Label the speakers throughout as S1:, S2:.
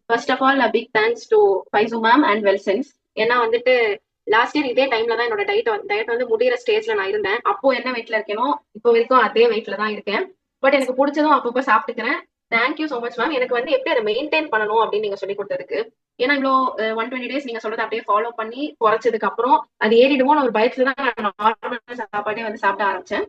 S1: First of all big thanks to Faiz ma'am and Wellsons. ஏன்னா வந்துட்டு last year இதே டைம்ல தான் என்னோட டயட் வந்து முடிகிற ஸ்டேஜ்ல நான் இருந்தேன். அப்போ என்ன வெயிட்ல இருக்கேனோ இப்போ வரைக்கும் அதே வெயிட்ல தான் இருக்கேன். பட் எனக்கு பிடிச்சதும் அப்பப்போ சாப்பிட்டுக்கிறேன். Thank you so much ma'am. எனக்கு வந்து எப்படி அதை மெயின்டைன் பண்ணணும் அப்படின்னு நீங்க சொல்லி கொடுத்ததுக்கு. ஏன்னா இவ்வளோ 120 days நீங்க சொல்றது அப்படியே ஃபாலோ பண்ணி குறைச்சதுக்கு அப்புறம் அது ஏறிடுமோ ஒரு பயத்துல தான் நான் நார்மல் சாப்பாடே வந்து சாப்பிட ஆரம்பிச்சேன்.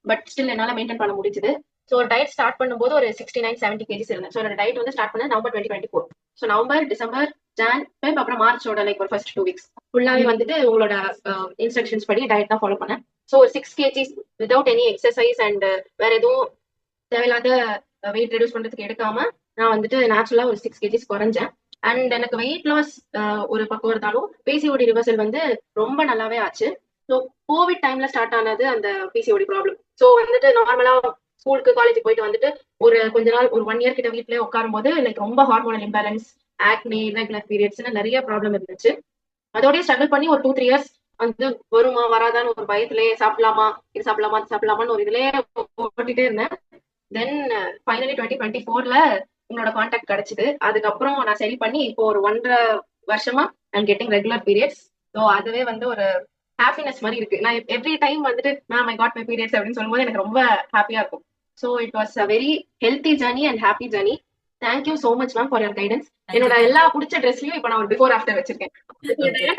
S1: பட் ஸ்டில் என்னால மெயின்டைன் பண்ண முடிஞ்சது. ஸோ டயட் ஸ்டார்ட் பண்ணும்போது ஒரு 69-70 kgs இருந்தேன். ஸோ டயட் வந்து ஸ்டார்ட் பண்ண November 2024. So November, December, John, Feb, அப்புறம் மார்ச்சோட லைக் ஒரு ஃபர்ஸ்ட் 2 weeks ஃபுல்லாவே வந்துட்டு உங்களோட இன்ஸ்ட்ரக்ஷன்ஸ் படி டயட் தான் ஃபாலோ பண்ணேன். ஸோ ஒரு 6 kgs without any exercise and வேற எதுவும் தேவையில்லாத வெயிட் ரெடியூஸ் பண்றதுக்கு எடுக்காம நான் வந்துட்டு நேச்சுரலா ஒரு 6 kgs குறைஞ்சேன். அண்ட் எனக்கு வெயிட் லாஸ் ஒரு பக்கம் இருந்தாலும் பிசிஓடி ரிவர்சல் வந்து ரொம்ப நல்லாவே ஆச்சு. ஸோ கோவிட் டைம்ல ஸ்டார்ட் ஆனது அந்த பிசிஓடி ப்ராப்ளம். ஸோ வந்துட்டு நார்மலா ஸ்கூலுக்கு காலேஜுக்கு போயிட்டு வந்துட்டு ஒரு கொஞ்ச நாள் ஒரு 1 year கிட்ட வீட்லயே உட்காரும் போது லைக் ரொம்ப ஹார்மோனல் இம்பேலன்ஸ், ஆக்னி, irregular பீரியட்ஸ்னு நிறைய ப்ராப்ளம் இருந்துச்சு. அதோடய ஸ்ட்ரகிள் பண்ணி ஒரு 2-3 years வந்து வருமா வராதான்னு ஒரு பயத்திலேயே சாப்பிடலாமா இது சாப்பிடலாமா அது சாப்பிடலாமான்னு ஒரு இதுலயே ஓட்டிட்டே இருந்தேன். தென் ஃபைனலி 2024ல உங்களோட கான்டாக்ட் கிடைச்சது. அதுக்கப்புறம் நான் சரி பண்ணி இப்போ ஒரு 1.5 வருஷமா I'm getting regular periods. So அதுவே வந்து ஒரு ஹாப்பினஸ் மாதிரி இருக்கு. நான் எவ்ரி டைம் வந்துட்டு ma'am I got my periods அப்படின்னு சொல்லும்போது எனக்கு ரொம்ப ஹாப்பியா இருக்கும். So it was a very healthy journey and happy journey. Thank you so much ma'am for your guidance. என்னோட எல்லா பிடிச்ச ட்ரெஸ்லயும் இப்போ நான் ஒரு பிஃபோர் ஆஃப்டர் வச்சிருக்கேன்.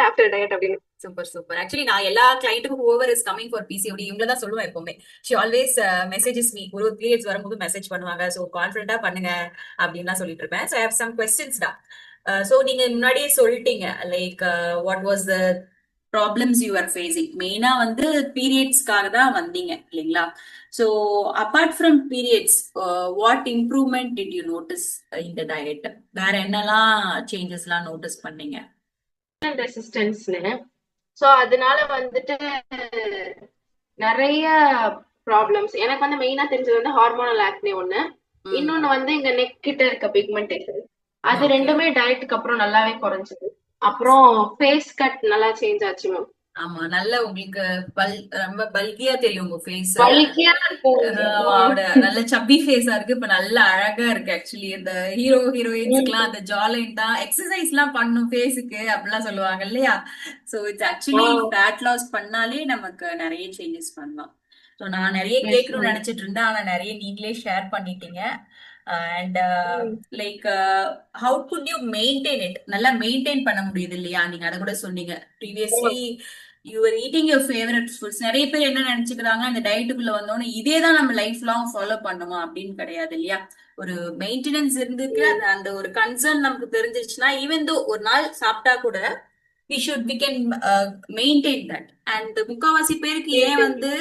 S1: ஆஃப்டர் டயட் அப்படின்னு.
S2: Super super. ஆக்சுவலி நான் எல்லா கிளைண்ட்டுக்கும் whoever is coming for PCOD இவங்கள தான் சொல்லுவேன் எப்பவுமே. She always messages me. ஒரு பீரியட்ஸ் வரும்போது மெசேஜ் பண்ணுவாங்க. ஸோ கான்ஃபிடண்டா பண்ணுங்க அப்படின்னு தான் சொல்லிட்டு இருப்பேன். So I have some questions தான். ஸோ நீங்க முன்னாடியே சொல்லிட்டீங்க like what was the problems you are facing. மெயினா வந்து பீரியட்ஸ்க்காக தான் வந்தீங்க இல்லைங்களா? So apart from periods what improvement did you notice இந்த டயட்? வேற என்னெல்லாம் சேஞ்சஸ்லாம் நோட்டீஸ் பண்ணீங்க?
S1: ரெசிஸ்டன்ஸ்னு. ஸோ அதனால வந்துட்டு நிறைய ப்ராப்ளம்ஸ் எனக்கு வந்து மெயினா தெரிஞ்சது வந்து ஹார்மோனல் ஆக்னி ஒண்ணு. இன்னொன்னு வந்து இங்க நெக் கிட்ட இருக்க பிக்மெண்டேஷன். அது ரெண்டுமே டயட்டுக்கு அப்புறம் நல்லாவே குறைஞ்சது. அப்புறம் ஃபேஸ் கட் நல்லா சேஞ்ச் ஆச்சு மேம்.
S2: ஆமா, நல்ல உங்களுக்கு ரொம்ப பல்கியா தெரியும் உங்க ஃபேஸ்.
S1: பல்கியா இருக்கும்.
S2: நல்ல சப்பி ஃபேஸா இருக்கு. இப்ப நல்ல அழகா இருக்கு. ஆக்சுவலி இந்த ஹீரோயின்ஸ்க்குலாம் அந்த ஜாலைன் தான் எக்ஸசைஸ் எல்லாம் பண்ணும் ஃபேஸுக்கு அப்படிலாம் சொல்லுவாங்க இல்லையா? So it's actually fat loss பண்ணாலே நமக்கு நிறைய சேஞ்சஸ் பண்ணலாம். ஸோ நான் நிறைய கேட்கணும்னு நினைச்சிட்டு இருந்தேன். ஆனா நிறைய நீங்களே ஷேர் பண்ணிட்டீங்க. And like how good you maintain it? நல்லா மெயின்டைன் பண்ண முடியுது இல்லையா? நீங்க அதை கூட சொன்னீங்க previously you are eating your favourite foods. நிறைய பேர் என்ன நினைச்சுக்கிறாங்க, இந்த டயட்டுக்குள்ள வந்தோன்னு இதே தான் நம்ம லைஃப் லாங் ஃபாலோ பண்ணுமா அப்படின்னு கிடையாது இல்லையா? ஒரு மெயின்டெனன்ஸ் இருந்துக்கு அந்த ஒரு கன்சர்ன் நமக்கு தெரிஞ்சிச்சுன்னா ஈவன் தோ ஒரு நாள் சாப்பிட்டா கூட we can maintain that. and முக்காவாசி பேருக்கு ஏன் வந்து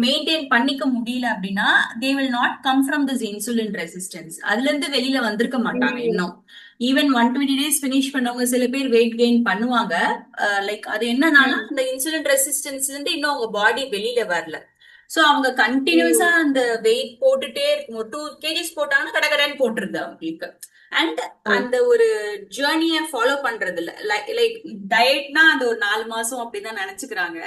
S2: மெயின்டைன் பண்ணிக்க முடியல அப்படின்னா they will not come from this insulin resistance. அதுல இருந்து வெளியில வந்திருக்க மாட்டாங்க இன்னும். ஈவன் 120 days பினிஷ் பண்ணவங்க சில பேர் வெயிட் கெயின் பண்ணுவாங்க. லைக் அது என்னன்னாலும் இந்த இன்சுலின் ரெசிஸ்டன்ஸ்ல இருந்து இன்னும் அவங்க பாடி வெளியில வரல. சோ அவங்க கண்டினியூஸா அந்த வெயிட் போட்டுட்டே இருக்கும். 2 kgs போட்டாங்கன்னா கடகடன்னு போட்டுருது அவங்களுக்கு. அண்ட் அந்த ஒரு ஜேர்னிய ஃபாலோ பண்றது இல்ல. லைக் டயட்னா அது ஒரு 4 மாசம் அப்படிதான் நினைச்சுக்கிறாங்க.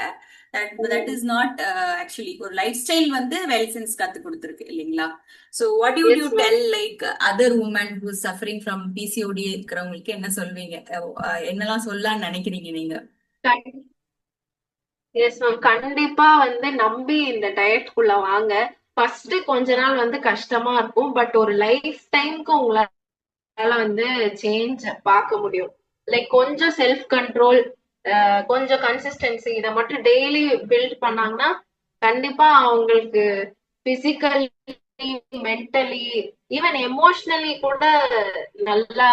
S2: That is not actually. ஒரு லைஃப் ஸ்டைல் வந்து வெல்சன்ஸ் கத்து கொடுத்துருக்கு இல்லைங்களா? So what you you tell like other women who suffering from PCOD இருக்கிறவங்களுக்கு என்ன சொல்வீங்க? என்னெல்லாம் சொல்லலாம்னு நினைக்கிறீங்க நீங்க?
S1: Yes ma'am. கண்டிப்பா வந்து நம்பி இந்த டயட்குள்ள வாங்க. ஃபர்ஸ்ட் கொஞ்ச நாள் வந்து கஷ்டமா இருக்கும். பட் ஒரு லைஃப் டைம்க்கு உங்களால வந்து சேஞ்ச் பார்க்க முடியும். லைக் கொஞ்சம் செல்ஃப் கண்ட்ரோல், கொஞ்சம் கன்சிஸ்டன்சி இதை மட்டும் டெய்லி பில்ட் பண்ணாங்கன்னா கண்டிப்பா அவங்களுக்கு பிசிக்கலி, மென்டலி, ஈவன் எமோஷனலி கூட நல்லா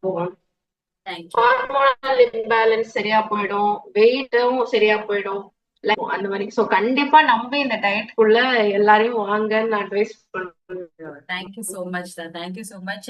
S1: போகும். ஹார்மோனல் இம்பேலன்ஸ் சரியா போயிடும், வெயிட்டும் சரியா போயிடும் அந்த மாதிரி. சோ கண்டிப்பா நம்பி இந்த டயட்குள்ள எல்லாரையும் வாங்கன்னு அட்வைஸ் பண்ணுவேன்.
S2: Thank you so much sir. Thank you so much.